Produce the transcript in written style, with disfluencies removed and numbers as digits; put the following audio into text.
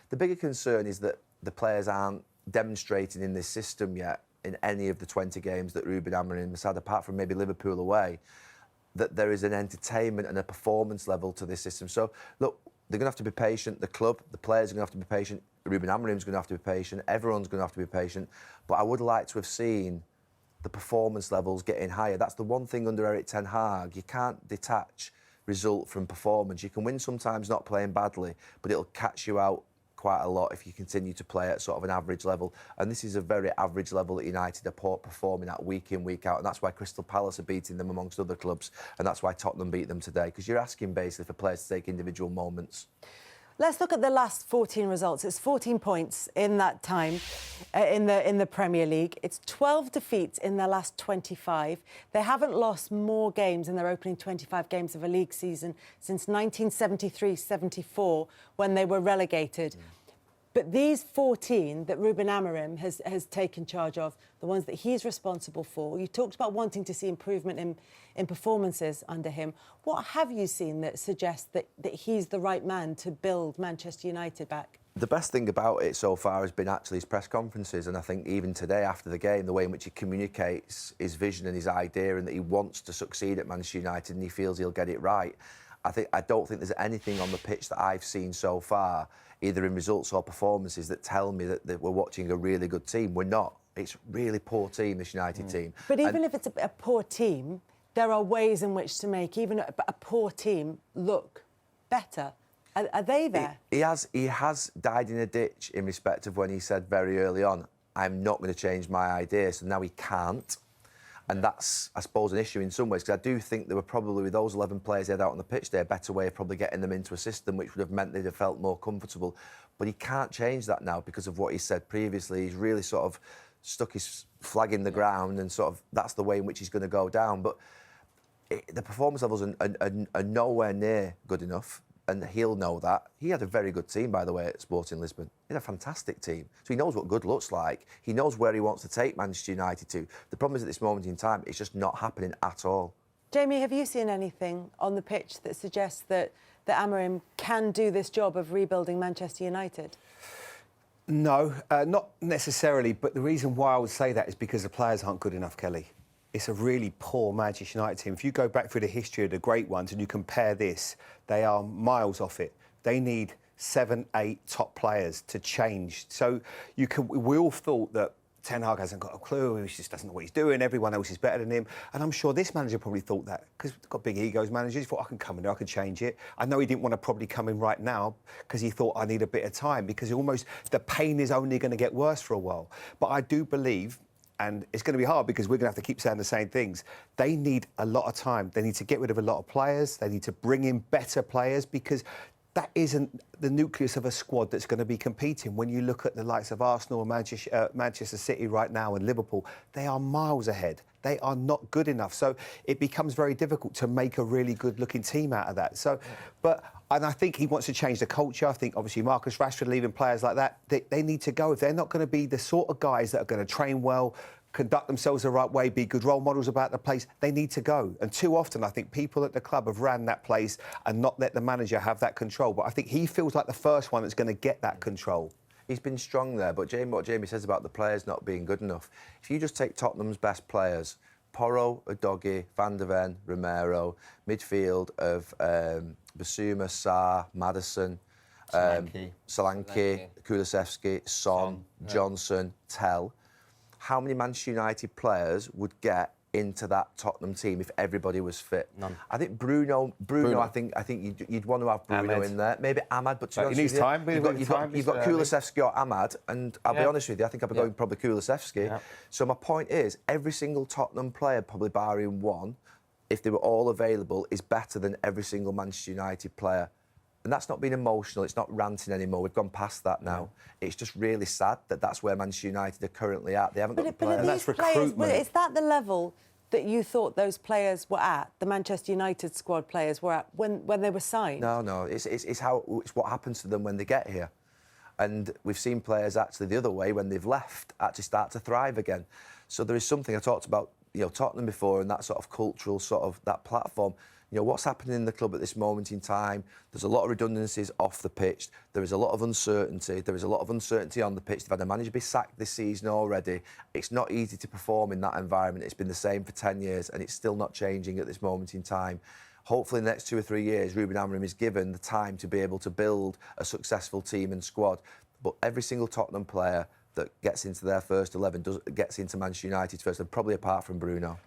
The bigger concern is that the players aren't demonstrating in this system yet, in any of the 20 games that Ruben Amorim has had, apart from maybe Liverpool away, that there is an entertainment and a performance level to this system. So, look, they're going to have to be patient. The club, the players are going to have to be patient. Ruben Amorim's going to have to be patient. Everyone's going to have to be patient. But I would like to have seen the performance levels getting higher. That's the one thing under Erik ten Hag. You can't detach result from performance. You can win sometimes not playing badly, but it'll catch you out quite a lot if you continue to play at sort of an average level. And this is a very average level that United are performing at week in, week out. And that's why Crystal Palace are beating them amongst other clubs. And that's why Tottenham beat them today. Because you're asking basically for players to take individual moments. Let's look at the last 14 results. It's 14 points in that time in the Premier League. It's 12 defeats in their last 25. They haven't lost more games in their opening 25 games of a league season since 1973-74, when they were relegated. But these 14 that Ruben Amorim has taken charge of, the ones that he's responsible for, you talked about wanting to see improvement in performances under him. What have you seen that suggests that he's the right man to build Manchester United back? The best thing about it so far has been actually his press conferences, and I think even today after the game, the way in which he communicates his vision and his idea, and that he wants to succeed at Manchester United and he feels he'll get it right. I don't think there's anything on the pitch that I've seen so far, either in results or performances, that tell me that we're watching a really good team. We're not. It's a really poor team, this United team. But even if it's a poor team, there are ways in which to make even a poor team look better. Are they there? He has died in a ditch in respect of when he said very early on, I'm not going to change my idea. So now he can't. And that's, I suppose, an issue in some ways, because I do think there were probably, with those 11 players he had out on the pitch there, a better way of probably getting them into a system which would have meant they'd have felt more comfortable. But he can't change that now because of what he said previously. He's really sort of stuck his flag in the ground, and sort of that's the way in which he's going to go down. But the performance levels are nowhere near good enough, and he'll know that. He had a very good team, by the way, at Sporting Lisbon. He had a fantastic team. So he knows what good looks like. He knows where he wants to take Manchester United to. The problem is, at this moment in time, it's just not happening at all. Jamie, have you seen anything on the pitch that suggests that Amorim can do this job of rebuilding Manchester United? No, not necessarily. But the reason why I would say that is because the players aren't good enough, Kelly. It's a really poor Manchester United team. If you go back through the history of the great ones and you compare this, they are miles off it. They need 7, 8 top players to change. So we all thought that Ten Hag hasn't got a clue, he just doesn't know what he's doing, everyone else is better than him. And I'm sure this manager probably thought that, because we've got big egos managers. He thought, I can come in there, I can change it. I know he didn't want to probably come in right now because he thought, I need a bit of time, because the pain is only going to get worse for a while. But I do believe, and it's going to be hard because we're going to have to keep saying the same things, they need a lot of time. They need to get rid of a lot of players. They need to bring in better players, because that isn't the nucleus of a squad that's going to be competing. When you look at the likes of Arsenal and Manchester City right now and Liverpool, they are miles ahead. They are not good enough. So it becomes very difficult to make a really good-looking team out of that. So, and I think he wants to change the culture. I think, obviously, Marcus Rashford leaving players like that, they need to go. If they're not going to be the sort of guys that are going to train well, conduct themselves the right way, be good role models about the place, they need to go. And too often, I think people at the club have ran that place and not let the manager have that control. But I think he feels like the first one that's going to get that control. He's been strong there, but what Jamie says about the players not being good enough, if you just take Tottenham's best players, Porro, Udogie, Van der Ven, Romero, midfield of Basuma, Sarr, Maddison, Solanke, Kulusevski, Son, Johnson, Tell. How many Manchester United players would get into that Tottenham team if everybody was fit? None. I think Bruno. I think you'd want to have Bruno in there. Maybe Ahmad, but to be honest with you, time. You've got Kulusevski or Ahmad, and I'll be honest with you, I think I'd be going probably Kulusevski. Yeah. So my point is, every single Tottenham player, probably barring one, if they were all available, is better than every single Manchester United player. And that's not being emotional, it's not ranting anymore. We've gone past that now. It's just really sad that that's where Manchester United are currently at. They haven't got the players. But that's recruitment. Is that the level that you thought those players were at, the Manchester United squad players were at, when they were signed? No. It's what happens to them when they get here. And we've seen players actually the other way, when they've left, actually start to thrive again. So there is something, I talked about, Tottenham before, and that sort of cultural, sort of that platform. You know, what's happening in the club at this moment in time? There's a lot of redundancies off the pitch. There is a lot of uncertainty. There is a lot of uncertainty on the pitch. They've had a manager be sacked this season already. It's not easy to perform in that environment. It's been the same for 10 years and it's still not changing at this moment in time. Hopefully in the next 2 or 3 years, Ruben Amorim is given the time to be able to build a successful team and squad. But every single Tottenham player that gets into their first 11 gets into Manchester United first, and probably apart from Bruno.